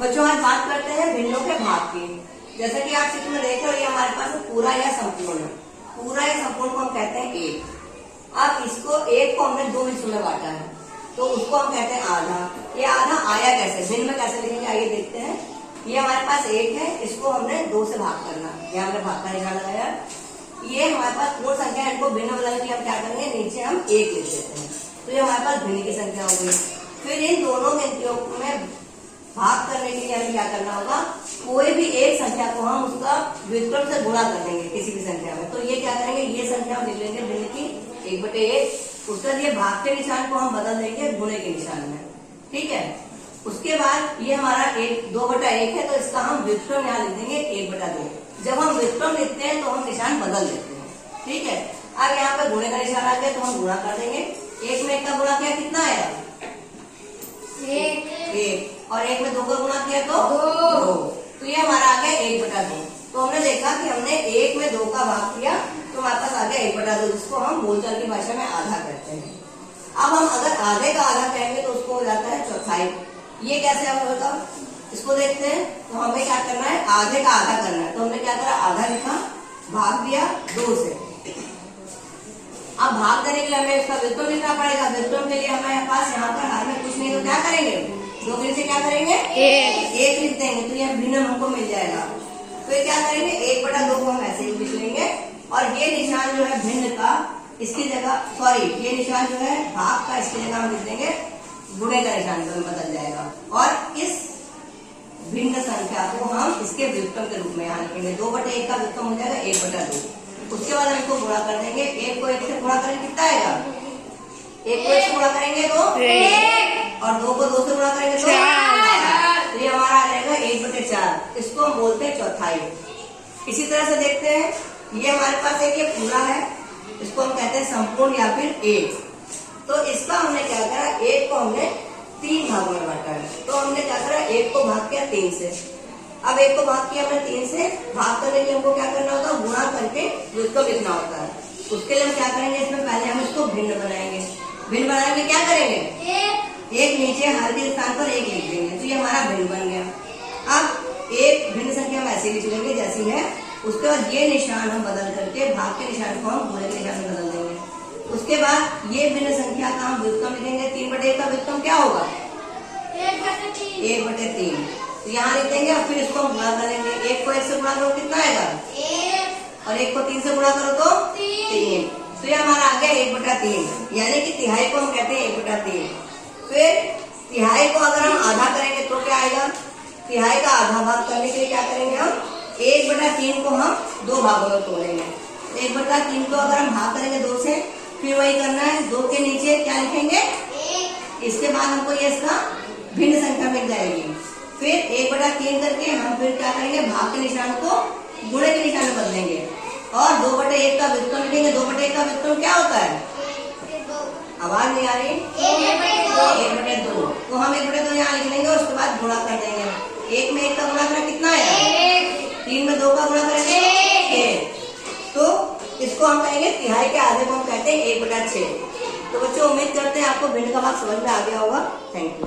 बच्चों आज बात करते हैं भिन्नों के भाग की। जैसा कि आप चित्र में देख रहे हो, ये हमारे पास पूरा या संपूर्ण। पूरा या संपूर्ण को हम कहते हैं एक। अब इसको एक को हमने दो हिस्सों में बांटा है, तो उसको हम कहते हैं आधा। ये आधा आया कैसे, भिन्न में कैसे लिखेंगे, आइए देखते हैं। ये हमारे पास एक है, इसको हमने दो से भाग करना। ये हमने भाग का निशान लगाया। ये हमारे पास पूर्ण संख्या है, इनको भिन्न बदलने के लिए हम क्या करेंगे, नीचे हम एक लिख देते हैं, तो ये हमारे पास भिन्न की संख्या हो गई। फिर इन दोनों गिनतियों में भाग करने के लिए हमें क्या करना होगा, कोई भी एक संख्या को हम उसका व्युत्क्रम से गुणा कर देंगे किसी भी संख्या में। तो ये क्या करेंगे, ये संख्या हम लिख लेंगे भिन्न की 1/1। उसका ये भाग के निशान को हम बदल देंगे गुणे के निशान में, ठीक है। उसके बाद ये हमारा 2/1 है, तो इसका हम व्युत्क्रम यहाँ लिख देंगे 1/2। जब हम व्युत्क्रम लिखते हैं तो हम निशान बदल देते हैं, ठीक है। अब यहाँ पे गुणे का निशान आ गया, तो हम गुणा कर देंगे। 1 में 1 का गुणा किया, कितना आया, 1। और 1 में 2 का गुणा किया तो 2। तो ये हमारा आ गया 1/2। तो हमने देखा कि हमने 1 में 2 का भाग किया, तो हमारे पास आ गया 1/2, जिसको हम बोलचाल की भाषा में आधा कहते हैं। अब हम अगर आधे का आधा कहेंगे तो उसको हो जाता है चौथाई। ये कैसे आप बताओ, इसको देखते हैं। तो हमें क्या करना है, आधे का आधा करना है। तो हमने क्या करा, आधा लिखा, भाग दिया 2 से। अब भाग देने के लिए हमें इसका व्युत्क्रम लिखना पड़ेगा। व्युत्क्रम के लिए हमारे पास यहाँ पर हार में कुछ नहीं, तो क्या करेंगे, 2 गिनती से क्या करेंगे, 1 लिख देंगे, तो यह भिन्न हमको मिल जाएगा। तो ये क्या करेंगे, 1/2 को हम ऐसे ही लिख लेंगे। और ये निशान जो है भिन्न का, इसकी जगह सॉरी, ये निशान जो है भाग का, इसकी जगह हम लिख देंगे गुणे का निशान बदल जाएगा। और इस भिन्न संख्या को हम इसके व्युत्क्रम के रूप में यहाँ लिखेंगे। 2/1 का व्युत्क्रम हो जाएगा 1/2। उसके बाद हम इसको गुणा कर देंगे। 1 को 1 से गुणा करेंगे, कितना आएगा, 1 को 1 से गुणा करेंगे तो 1, और 2 को 2 से गुणा करेंगे तो 4। तो ये हमारा आ जाएगा 1/4। इसको हम बोलते हैं चौथाई। इसी तरह से देखते हैं, ये हमारे पास एक ये पूरा है, इसको हम कहते हैं संपूर्ण या फिर 1। तो इसका हमने क्या करा, 1 को हमने 3 भागों में बांटा है। तो हमने क्या करा, 1 को भाग किया 3 से। अब 1 को भाग किया हमने 3 से, भाग करने के लिए हमको क्या करना होता है, गुणा करके व्युत्क्रम लिखना होता है। उसके लिए हम क्या करेंगे, इसमें पहले हम इसको भिन्न बनाएंगे। भिन्न बनाने के क्या करेंगे, एक नीचे हर के स्थान पर 1 लिख देंगे, तो ये हमारा भिन्न बन गया। अब एक भिन्न संख्या हम ऐसे लिख लेंगे जैसी है। उसके बाद ये निशान हम बदल करके भाग के निशान को हम गुणे के निशान में बदल देंगे। उसके बाद ये भिन्न संख्या का हम व्युत्क्रम लिखेंगे। 3/1 का व्युत्क्रम क्या होगा, 1/3। तो यहाँ लिख देंगे, और फिर इसको हम गुणा करेंगे। 1 को 1 से गुणा करो, कितना आएगा, 1, और 1 को 3 से गुणा करो तो 3। तो ये हमारा आ गया 1/3, यानी कि तिहाई को हम कहते हैं 1/3। फिर तिहाई को अगर हम आधा करेंगे तो क्या आएगा, तिहाई का आधा भाग करने के लिए क्या करेंगे, हम 1/3 को हम 2 भागों में तोड़ेंगे। 1/3 को अगर हम भाग करेंगे 2 से, फिर वही करना है, 2 के नीचे क्या लिखेंगे, 1। इसके बाद हमको ये इसका भिन्न संख्या मिल जाएगी। फिर 1/3 करके हम फिर क्या करेंगे, भाग के निशान को गुणे के निशान में बदलेंगे, और 2/1 का व्युत्क्रम लिखेंगे। 2/1 का व्युत्क्रम क्या होता है, आवाज नहीं आ रही, 1/2। तो हम 1/2 यहाँ लिख लेंगे, उसके बाद गुणा कर देंगे। 1 में 1 का गुणा करें, कितना आया, 3 में 2 का गुणा करेंगे 1। तो इसको हम कहेंगे तिहाई के आधे को हम कहते हैं 1/6। तो बच्चों उम्मीद करते हैं आपको भिन्न का भाग समझ में आ गया होगा। Thank you.